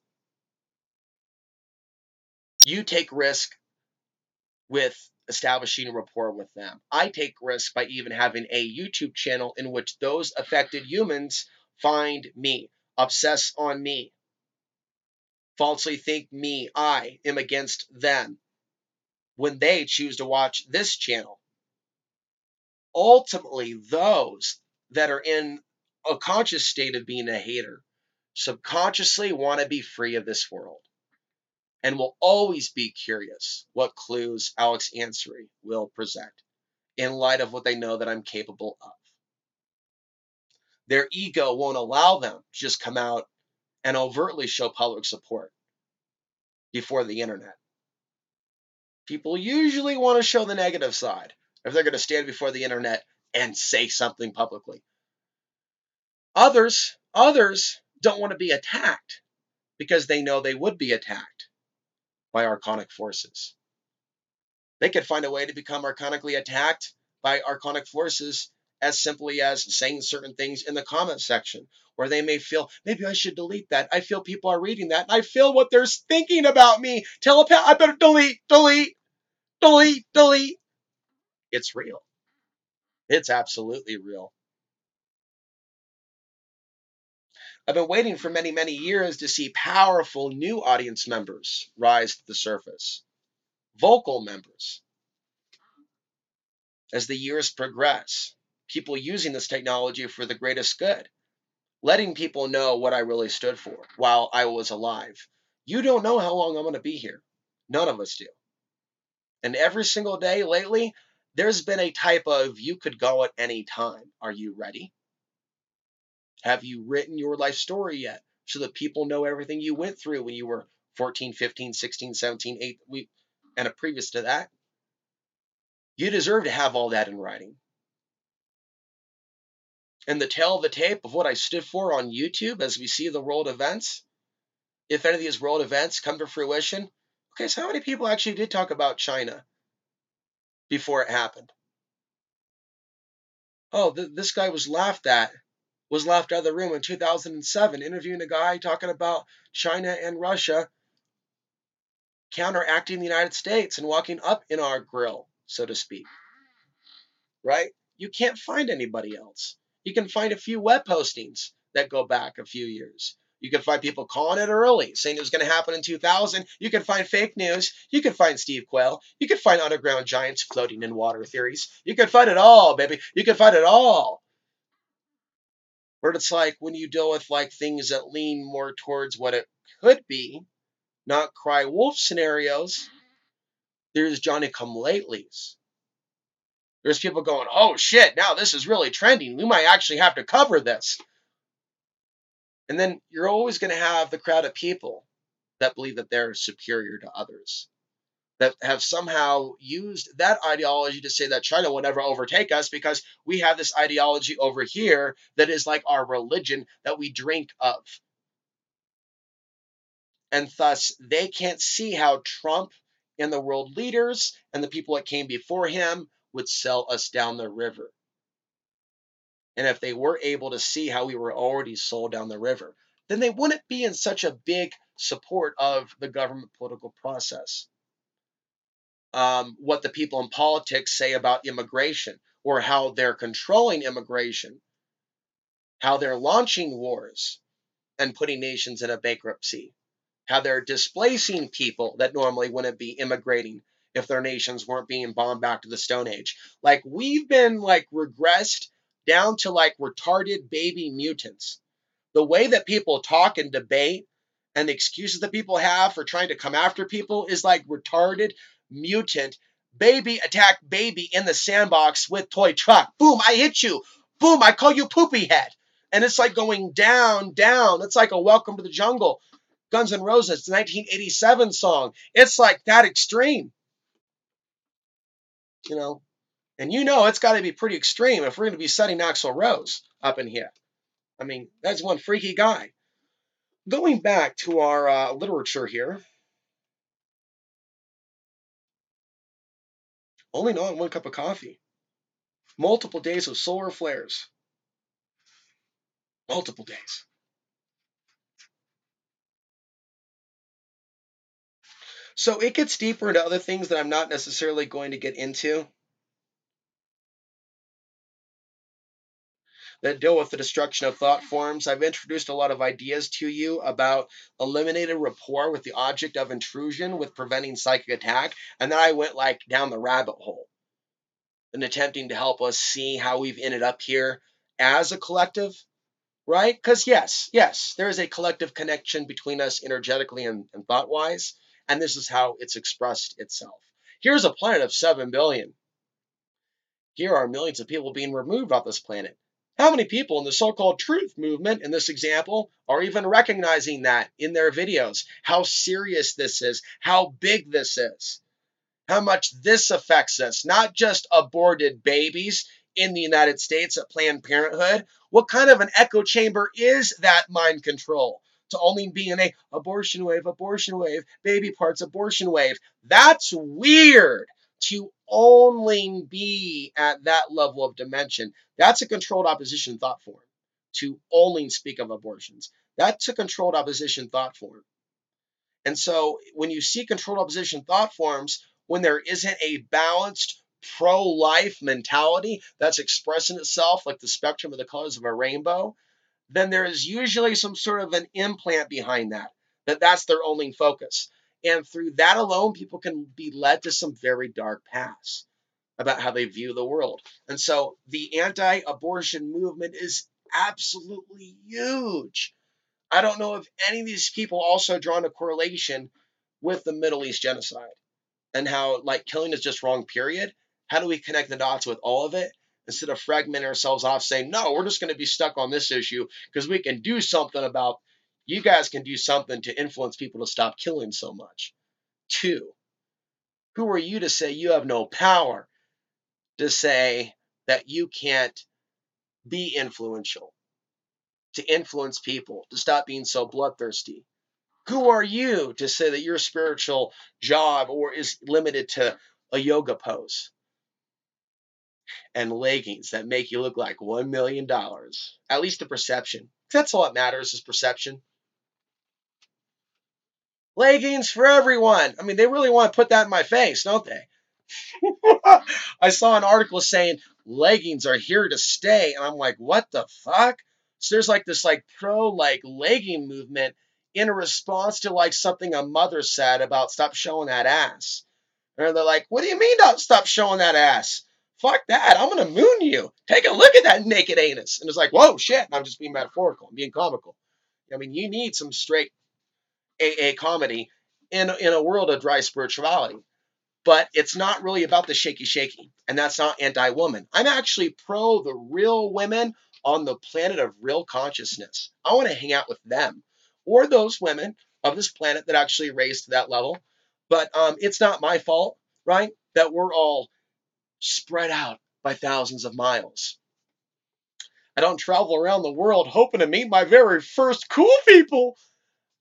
you take risk with establishing a rapport with them. I take risk by even having a YouTube channel in which those affected humans find me, obsess on me, falsely think I am against them when they choose to watch this channel. Ultimately, those that are in a conscious state of being a hater subconsciously want to be free of this world and will always be curious what clues Alex Ansary will present. in light of what they know that I'm capable of. Their ego won't allow them to just come out and overtly show public support before the internet. People usually want to show the negative side if they're going to stand before the internet and say something publicly. Others don't want to be attacked because they know they would be attacked by archonic forces. They could find a way to become archonically attacked by archonic forces as simply as saying certain things in the comment section, where they may feel, maybe I should delete that. I feel people are reading that, and I feel what they're thinking about me. Telepath, I better delete. It's real. It's absolutely real. I've been waiting for many, many years to see powerful new audience members rise to the surface, vocal members. As the years progress, people using this technology for the greatest good, letting people know what I really stood for while I was alive. You don't know how long I'm going to be here. None of us do. And every single day lately, there's been a type of you could go at any time. Are you ready? Have you written your life story yet so that people know everything you went through when you were 14, 15, 16, 17, 8, and a previous to that? You deserve to have all that in writing. And the tale of the tape of what I stood for on YouTube as we see the world events, if any of these world events come to fruition, okay, so how many people actually did talk about China before it happened? Oh, this guy was laughed out of the room in 2007, interviewing a guy talking about China and Russia counteracting the United States and walking up in our grill, so to speak. Right? You can't find anybody else. You can find a few web postings that go back a few years. You can find people calling it early, saying it was going to happen in 2000. You can find fake news. You can find Steve Quayle. You can find underground giants floating in water theories. You can find it all, baby. You can find it all. But it's like when you deal with like things that lean more towards what it could be, not cry wolf scenarios, there's Johnny come latelys. There's people going, oh shit, now this is really trending. We might actually have to cover this. And then you're always going to have the crowd of people that believe that they're superior to others, that have somehow used that ideology to say that China will never overtake us because we have this ideology over here that is like our religion that we drink of. And thus, they can't see how Trump and the world leaders and the people that came before him would sell us down the river. And if they were able to see how we were already sold down the river, then they wouldn't be in such a big support of the government political process. What the people in politics say about immigration or how they're controlling immigration, how they're launching wars and putting nations in a bankruptcy, how they're displacing people that normally wouldn't be immigrating if their nations weren't being bombed back to the Stone Age. Like we've been like regressed down to like retarded baby mutants. The way that people talk and debate and the excuses that people have for trying to come after people is like retarded mutant baby attack baby in the sandbox with toy truck. Boom, I hit you. Boom, I call you poopy head. And it's like going down, down. It's like a welcome to the jungle. Guns N' Roses, 1987 song. It's like that extreme, you know. And you know it's got to be pretty extreme if we're going to be setting Axl Rose up in here. I mean, that's one freaky guy. Going back to our literature here, only on 1 cup of coffee, multiple days of solar flares, multiple days. So it gets deeper into other things that I'm not necessarily going to get into that deal with the destruction of thought forms. I've introduced a lot of ideas to you about eliminating rapport with the object of intrusion with preventing psychic attack, and then I went like down the rabbit hole and attempting to help us see how we've ended up here as a collective, right? Because yes, there is a collective connection between us energetically and thought-wise, and this is how it's expressed itself. Here's a planet of 7 billion. Here are millions of people being removed off this planet. How many people in the so-called truth movement in this example are even recognizing that in their videos? How serious this is, how big this is, how much this affects us, not just aborted babies in the United States at Planned Parenthood. What kind of an echo chamber is that mind control? To only be in a abortion wave, baby parts, abortion wave. That's weird. To only be at that level of dimension. That's a controlled opposition thought form. To only speak of abortions. That's a controlled opposition thought form. And so when you see controlled opposition thought forms, when there isn't a balanced pro-life mentality that's expressing itself like the spectrum of the colors of a rainbow, then there is usually some sort of an implant behind that, that's their only focus. And through that alone, people can be led to some very dark paths about how they view the world. And so the anti-abortion movement is absolutely huge. I don't know if any of these people also drawn a correlation with the Middle East genocide and how like killing is just wrong, period. How do we connect the dots with all of it instead of fragmenting ourselves off saying, no, we're just going to be stuck on this issue because we can do something about, you guys can do something to influence people to stop killing so much. Two, who are you to say you have no power to say that you can't be influential, to influence people, to stop being so bloodthirsty? Who are you to say that your spiritual job or is limited to a yoga pose and leggings that make you look like $1 million? At least the perception. That's all that matters is perception. Leggings for everyone. I mean, they really want to put that in my face, don't they? I saw an article saying leggings are here to stay, and I'm like, what the fuck? So there's like this like pro like legging movement in response to like something a mother said about stop showing that ass. And they're like, what do you mean don't stop showing that ass? Fuck that. I'm gonna moon you. Take a look at that naked anus. And it's like, whoa, shit. I'm just being metaphorical. I'm being comical. I mean, you need some straight AA comedy in a world of dry spirituality. But it's not really about the shaky shaky, and that's not anti-woman. I'm actually pro the real women on the planet of real consciousness. I want to hang out with them or those women of this planet that actually raised to that level. But it's not my fault, right? That we're all spread out by thousands of miles. I don't travel around the world hoping to meet my very first cool people.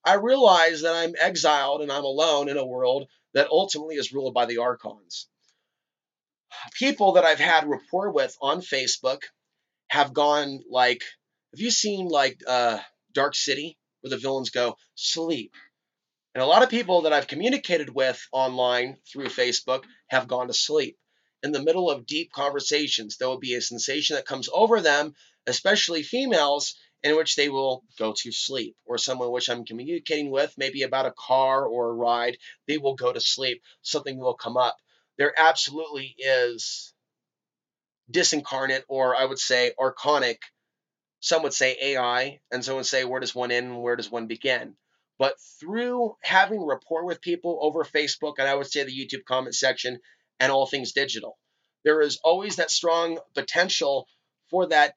I realize that I'm exiled and I'm alone in a world that ultimately is ruled by the archons. People that I've had rapport with on Facebook have gone like, have you seen like Dark City where the villains go sleep? And a lot of people that I've communicated with online through Facebook have gone to sleep. In the middle of deep conversations, there will be a sensation that comes over them, especially females, in which they will go to sleep. Or someone which I'm communicating with, maybe about a car or a ride, they will go to sleep. Something will come up. There absolutely is disincarnate, or I would say archonic. Some would say AI, and some would say where does one end and where does one begin? But through having rapport with people over Facebook, and I would say the YouTube comment section and all things digital, there is always that strong potential for that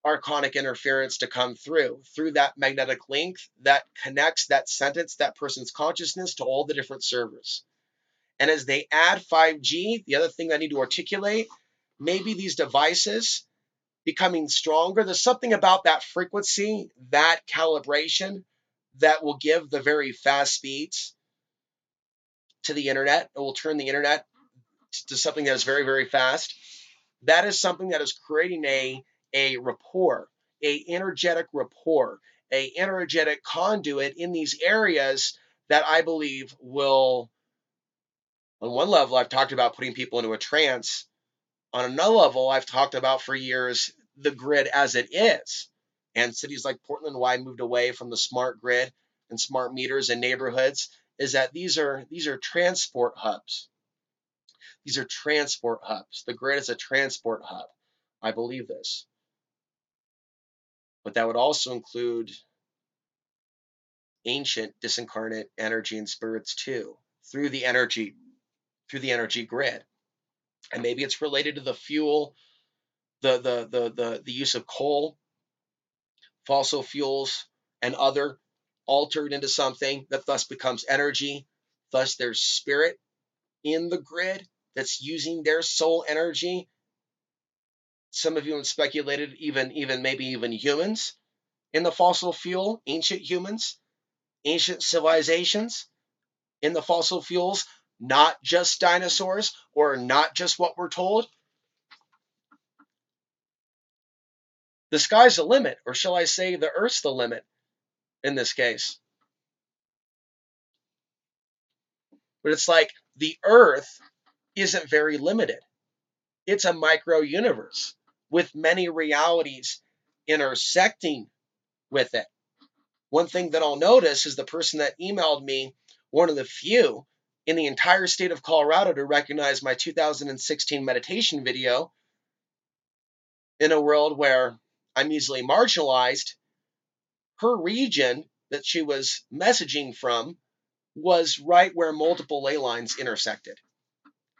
archonic interference to come through that magnetic link that connects that sentence, that person's consciousness to all the different servers. And as they add 5G, the other thing I need to articulate, maybe these devices becoming stronger. There's something about that frequency, that calibration that will give the very fast speeds to the internet. It will turn the internet to something that is very, very fast. That is something that is creating a rapport, a energetic rapport, a energetic conduit in these areas that I believe will, on one level, I've talked about putting people into a trance. On another level, I've talked about for years the grid as it is. And cities like Portland, why I moved away from the smart grid and smart meters in neighborhoods, is that these are transport hubs. These are transport hubs. The grid is a transport hub. I believe this. But that would also include ancient disincarnate energy and spirits too, through the energy grid. And maybe it's related to the fuel, the use of coal, fossil fuels, and other altered into something that thus becomes energy. Thus, there's spirit in the grid that's using their soul energy. Some of you have speculated maybe even humans in the fossil fuel, ancient humans, ancient civilizations in the fossil fuels, not just dinosaurs or not just what we're told. The sky's the limit, or shall I say the earth's the limit in this case. But it's like the earth isn't very limited. It's a micro universe with many realities intersecting with it. One thing that I'll notice is the person that emailed me, one of the few in the entire state of Colorado to recognize my 2016 meditation video, in a world where I'm easily marginalized, her region that she was messaging from was right where multiple ley lines intersected,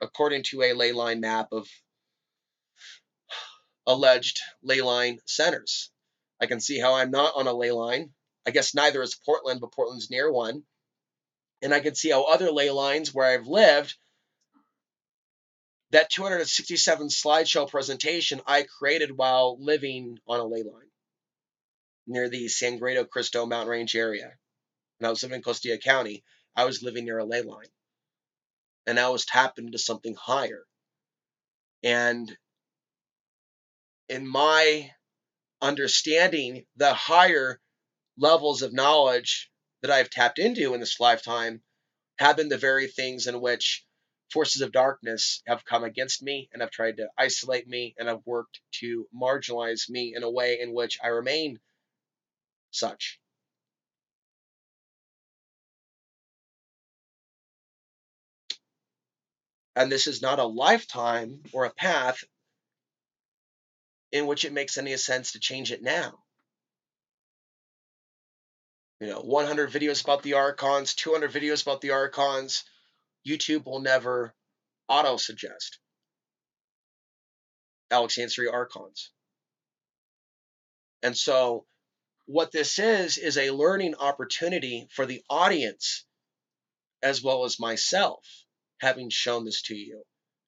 according to a ley line map of alleged ley line centers. I can see how I'm not on a ley line. I guess neither is Portland, but Portland's near one. And I can see how other ley lines where I've lived, that 267 slideshow presentation I created while living on a ley line near the San Grado Cristo Mountain Range area. When I was living in Costilla County, I was living near a ley line. And I was tapping into something higher. And in my understanding, the higher levels of knowledge that I've tapped into in this lifetime have been the very things in which forces of darkness have come against me and have tried to isolate me and have worked to marginalize me in a way in which I remain such. And this is not a lifetime or a path in which it makes any sense to change it now. 100 videos about the archons, 200 videos about the archons. YouTube will never auto-suggest Alexandria archons. And so what this is a learning opportunity for the audience as well as myself, having shown this to you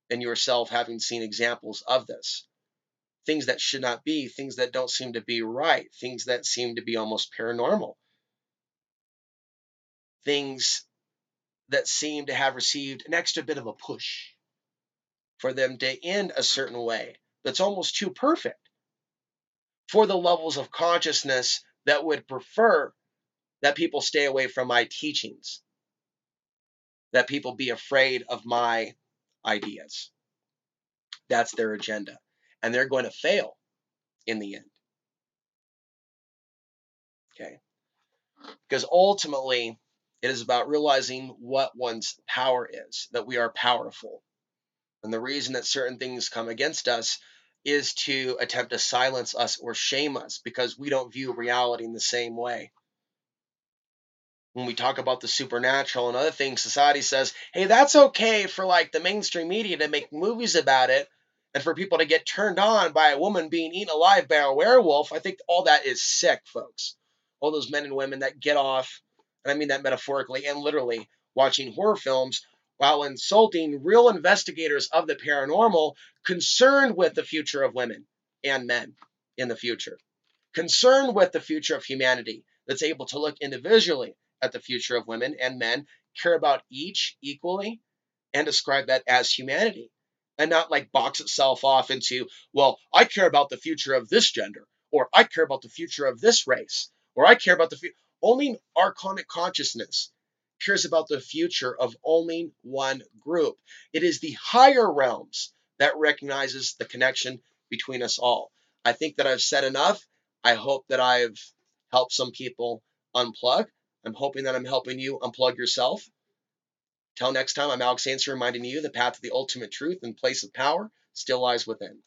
and yourself having seen examples of this. Things that should not be, things that don't seem to be right, things that seem to be almost paranormal, things that seem to have received an extra bit of a push for them to end a certain way that's almost too perfect for the levels of consciousness that would prefer that people stay away from my teachings, that people be afraid of my ideas. That's their agenda. And they're going to fail in the end. Okay? Because ultimately, it is about realizing what one's power is, that we are powerful. And the reason that certain things come against us is to attempt to silence us or shame us because we don't view reality in the same way. When we talk about the supernatural and other things, society says, hey, that's okay for like the mainstream media to make movies about it and for people to get turned on by a woman being eaten alive by a werewolf. I think all that is sick, folks. All those men and women that get off, and I mean that metaphorically and literally, watching horror films while insulting real investigators of the paranormal concerned with the future of women and men in the future, concerned with the future of humanity that's able to look individually at the future of women and men, care about each equally, and describe that as humanity, and not like box itself off into, well, I care about the future of this gender, or I care about the future of this race, or I care about the future. Only archonic consciousness cares about the future of only one group. It is the higher realms that recognizes the connection between us all. I think that I've said enough. I hope that I've helped some people unplug. I'm hoping that I'm helping you unplug yourself. Till next time, I'm Alex Hansen reminding you the path to the ultimate truth and place of power still lies within.